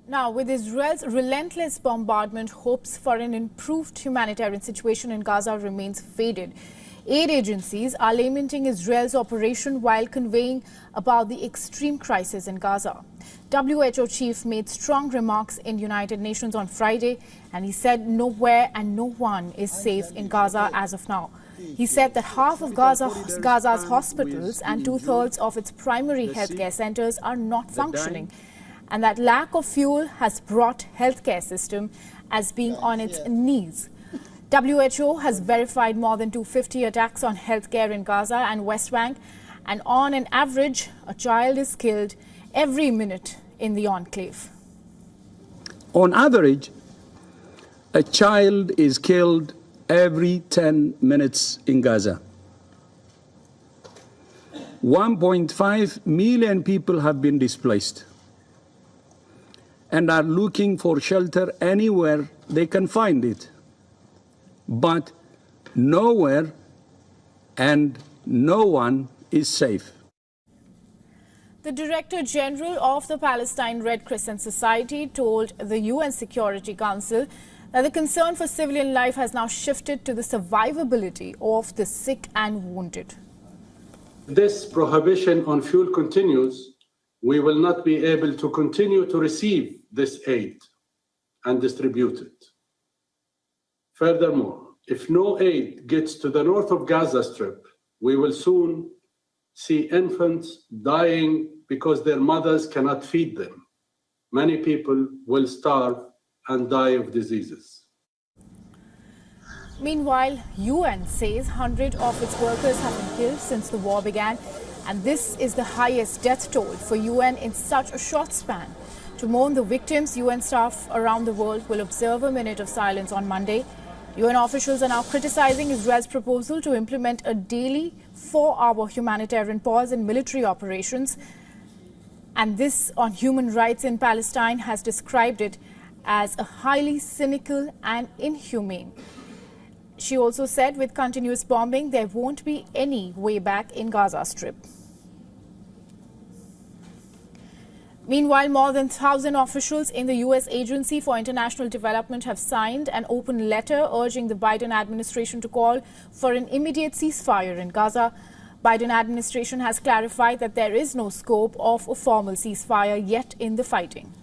Now, with Israel's relentless bombardment, hopes for an improved humanitarian situation in Gaza remains faded. Aid agencies are lamenting Israel's operation while conveying about the extreme crisis in Gaza. WHO chief made strong remarks in United Nations on Friday, and he said nowhere and no one is safe in Gaza as of now. He said that half of Gaza's hospitals and two-thirds of its primary healthcare centers are not functioning, and that lack of fuel has brought healthcare system as being on its knees. WHO has verified more than 250 attacks on healthcare in Gaza and West Bank, and on an average, a child is killed every minute in the enclave. On average, a child is killed every 10 minutes in Gaza. 1.5 million people have been displaced and are looking for shelter anywhere they can find it. But nowhere and no one is safe. The Director General of the Palestine Red Crescent Society told the UN Security Council that the concern for civilian life has now shifted to the survivability of the sick and wounded. This prohibition on fuel continues, we will not be able to continue to receive this aid and distribute it. Furthermore, if no aid gets to the north of Gaza Strip, we will soon see infants dying because their mothers cannot feed them. Many people will starve and die of diseases. Meanwhile, UN says 100 of its workers have been killed since the war began, and this is the highest death toll for UN in such a short span. To mourn the victims, UN staff around the world will observe a minute of silence on Monday. UN officials are now criticizing Israel's proposal to implement a daily 4-hour humanitarian pause in military operations. And this, on human rights in Palestine, has described it as a highly cynical and inhumane. She also said with continuous bombing, there won't be any way back in Gaza Strip. Meanwhile, more than 1,000 officials in the U.S. Agency for International Development have signed an open letter urging the Biden administration to call for an immediate ceasefire in Gaza. Biden administration has clarified that there is no scope of a formal ceasefire yet in the fighting.